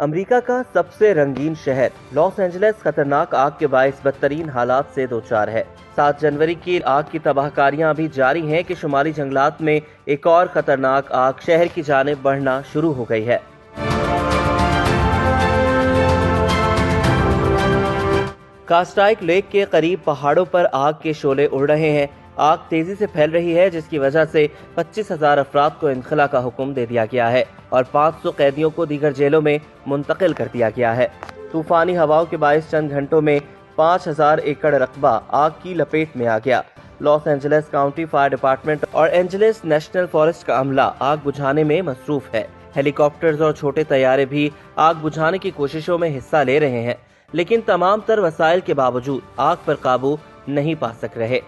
امریکہ کا سب سے رنگین شہر لاس اینجلس خطرناک آگ کے باعث بدترین حالات سے دوچار ہے۔ 7 جنوری کی آگ کی تباہ کاریاں ابھی جاری ہیں کہ شمالی جنگلات میں ایک اور خطرناک آگ شہر کی جانب بڑھنا شروع ہو گئی ہے۔ کاسٹائک لیک کے قریب پہاڑوں پر آگ کے شعلے اڑ رہے ہیں۔ آگ تیزی سے پھیل رہی ہے جس کی وجہ سے 25,000 افراد کو انخلا کا حکم دے دیا گیا ہے اور 500 قیدیوں کو دیگر جیلوں میں منتقل کر دیا گیا ہے۔ طوفانی ہواؤں کے باعث چند گھنٹوں میں 5,000 ایکڑ رقبہ آگ کی لپیٹ میں آ گیا۔ Los Angeles County Fire Department اور اینجلس نیشنل فارسٹ کا عملہ آگ بجھانے میں مصروف ہے۔ ہیلی کاپٹرز اور چھوٹے طیارے بھی آگ بجھانے کی کوششوں میں حصہ لے رہے ہیں، لیکن تمام تر وسائل کے باوجود آگ پر قابو نہیں پا سک رہے۔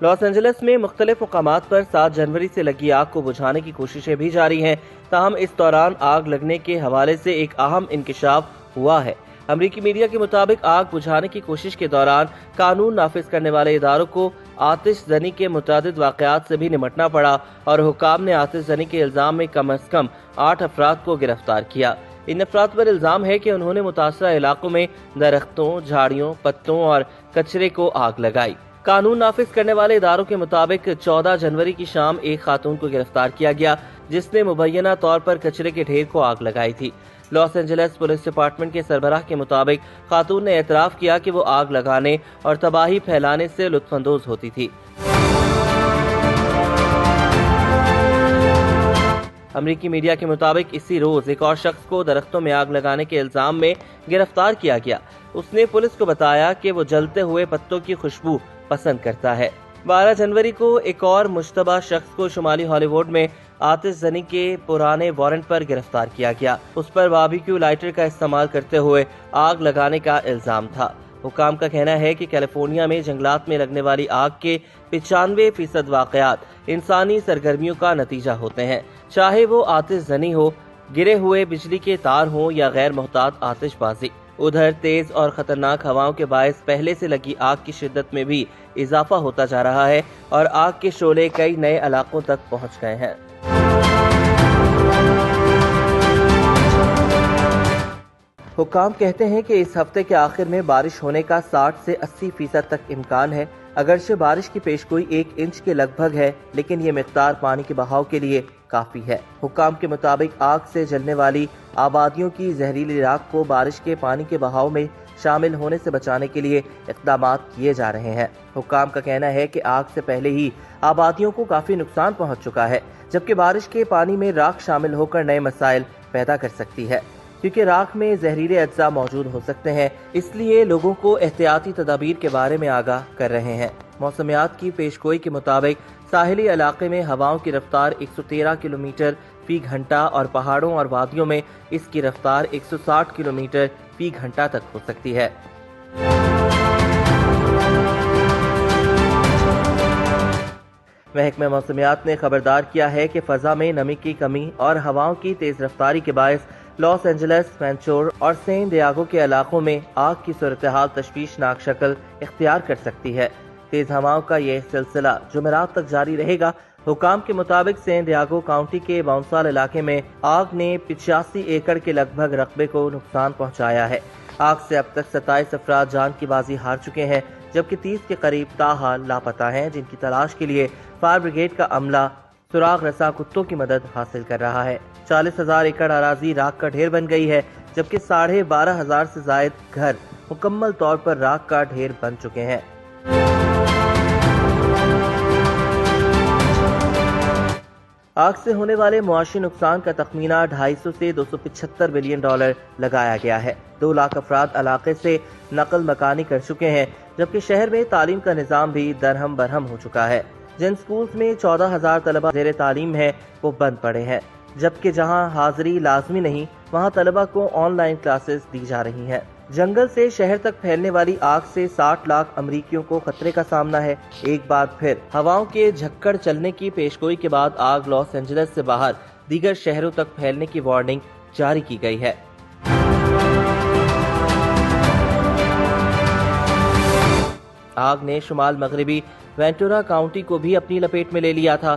لاس اینجلس میں مختلف مقامات پر 7 جنوری سے لگی آگ کو بجھانے کی کوششیں بھی جاری ہیں، تاہم اس دوران آگ لگنے کے حوالے سے ایک اہم انکشاف ہوا ہے۔ امریکی میڈیا کے مطابق آگ بجھانے کی کوشش کے دوران قانون نافذ کرنے والے اداروں کو آتش زنی کے متعدد واقعات سے بھی نمٹنا پڑا اور حکام نے آتش زنی کے الزام میں کم از کم 8 افراد کو گرفتار کیا۔ ان افراد پر الزام ہے کہ انہوں نے متاثرہ علاقوں میں درختوں، جھاڑیوں، پتوں اور کچرے کو آگ لگائی۔ قانون نافذ کرنے والے اداروں کے مطابق 14 جنوری کی شام ایک خاتون کو گرفتار کیا گیا جس نے مبینہ طور پر کچرے کے ڈھیر کو آگ لگائی تھی۔ لاس اینجلس پولیس ڈپارٹمنٹ کے سربراہ کے مطابق خاتون نے اعتراف کیا کہ وہ آگ لگانے اور تباہی پھیلانے سے لطف اندوز ہوتی تھی۔ امریکی میڈیا کے مطابق اسی روز ایک اور شخص کو درختوں میں آگ لگانے کے الزام میں گرفتار کیا گیا۔ اس نے پولیس کو بتایا کہ وہ جلتے ہوئے پتوں کی خوشبو پسند کرتا ہے۔ 12 جنوری کو ایک اور مشتبہ شخص کو شمالی ہالی ووڈ میں آتش زنی کے پرانے وارنٹ پر گرفتار کیا گیا۔ اس پر باربیکیو لائٹر کا استعمال کرتے ہوئے آگ لگانے کا الزام تھا۔ حکام کا کہنا ہے کہ کیلیفورنیا میں جنگلات میں لگنے والی آگ کے 95% واقعات انسانی سرگرمیوں کا نتیجہ ہوتے ہیں، چاہے وہ آتش زنی ہو، گرے ہوئے بجلی کے تار ہوں یا غیر محتاط آتش بازی۔ ادھر تیز اور خطرناک ہواؤں کے باعث پہلے سے لگی آگ کی شدت میں بھی اضافہ ہوتا جا رہا ہے اور آگ کے شعلے کئی نئے علاقوں تک پہنچ گئے ہیں۔ حکام کہتے ہیں کہ اس ہفتے کے آخر میں بارش ہونے کا 60 سے 80% تک امکان ہے۔ اگرچہ بارش کی پیشگوئی 1 انچ کے لگ بھگ ہے، لیکن یہ مقدار پانی کے بہاؤ کے لیے کافی ہے۔ حکام کے مطابق آگ سے جلنے والی آبادیوں کی زہریلی راکھ کو بارش کے پانی کے بہاؤ میں شامل ہونے سے بچانے کے لیے اقدامات کیے جا رہے ہیں۔ حکام کا کہنا ہے کہ آگ سے پہلے ہی آبادیوں کو کافی نقصان پہنچ چکا ہے، جبکہ بارش کے پانی میں راکھ شامل ہو کر نئے مسائل پیدا کر سکتی ہے، کیونکہ راکھ میں زہریلے اجزاء موجود ہو سکتے ہیں، اس لیے لوگوں کو احتیاطی تدابیر کے بارے میں آگاہ کر رہے ہیں۔ موسمیات کی پیشگوئی کے مطابق ساحلی علاقے میں ہواؤں کی رفتار 113 کلومیٹر فی گھنٹہ اور پہاڑوں اور وادیوں میں اس کی رفتار 160 کلومیٹر فی گھنٹہ تک ہو سکتی ہے۔ محکمہ موسمیات نے خبردار کیا ہے کہ فضا میں نمی کی کمی اور ہواؤں کی تیز رفتاری کے باعث لاس اینجلس، وینچور اور سین ڈیاگو کے علاقوں میں آگ کی صورتحال تشویشناک شکل اختیار کر سکتی ہے۔ تیز ہواؤں کا یہ سلسلہ جمعرات تک جاری رہے گا۔ حکام کے مطابق سین ڈیاگو کاؤنٹی کے باؤنسال علاقے میں آگ نے 85 ایکڑ کے لگ بھگ رقبے کو نقصان پہنچایا ہے۔ آگ سے اب تک 27 افراد جان کی بازی ہار چکے ہیں، جبکہ 30 کے قریب تاحال لاپتہ ہیں، جن کی تلاش کے لیے فائر بریگیڈ کا عملہ سراغ رساں کتوں کی مدد حاصل کر رہا ہے۔ 40,000 ایکڑ اراضی راکھ کا ڈھیر بن گئی ہے، جبکہ 12,500 سے زائد گھر مکمل طور پر راکھ کا ڈھیر بن چکے ہیں۔ آگ سے ہونے والے معاشی نقصان کا تخمینہ 250 سے 275 بلین ڈالر لگایا گیا ہے۔ 2 لاکھ افراد علاقے سے نقل مکانی کر چکے ہیں، جبکہ شہر میں تعلیم کا نظام بھی درہم برہم ہو چکا ہے۔ جن سکولز میں 14,000 طلبہ زیر تعلیم ہیں وہ بند پڑے ہیں، جبکہ جہاں حاضری لازمی نہیں وہاں طلبہ کو آن لائن کلاسز دی جا رہی ہیں۔ جنگل سے شہر تک پھیلنے والی آگ سے 60 لاکھ امریکیوں کو خطرے کا سامنا ہے۔ ایک بار پھر ہواؤں کے جھکڑ چلنے کی پیشگوئی کے بعد آگ لاس اینجلس سے باہر دیگر شہروں تک پھیلنے کی وارننگ جاری کی گئی ہے۔ آگ نے شمال مغربی وینٹورا کاؤنٹی کو بھی اپنی لپیٹ میں لے لیا تھا،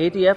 ATF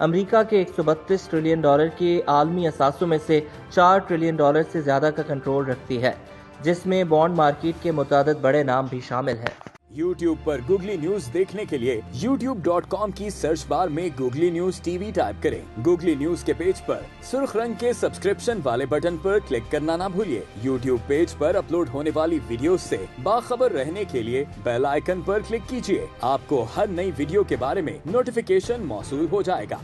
امریکہ کے $132 ٹریلین کے عالمی اثاثوں میں سے $4 ٹریلین سے زیادہ کا کنٹرول رکھتی ہے، جس میں بانڈ مارکیٹ کے متعدد بڑے نام بھی شامل ہیں۔ یوٹیوب پر گوگلی نیوز دیکھنے کے لیے youtube.com کی سرچ بار میں googly news T V type کریں۔ گوگلی نیوز کے پیج پر سرخ رنگ کے سبسکرپشن والے بٹن پر کلک کرنا نہ بھولیے۔ یوٹیوب پیج پر اپلوڈ ہونے والی ویڈیوز سے باخبر رہنے کے لیے بیل آئیکن پر کلک کیجیے۔ آپ کو ہر نئی ویڈیو کے بارے میں نوٹیفیکیشن موصول ہو جائے گا۔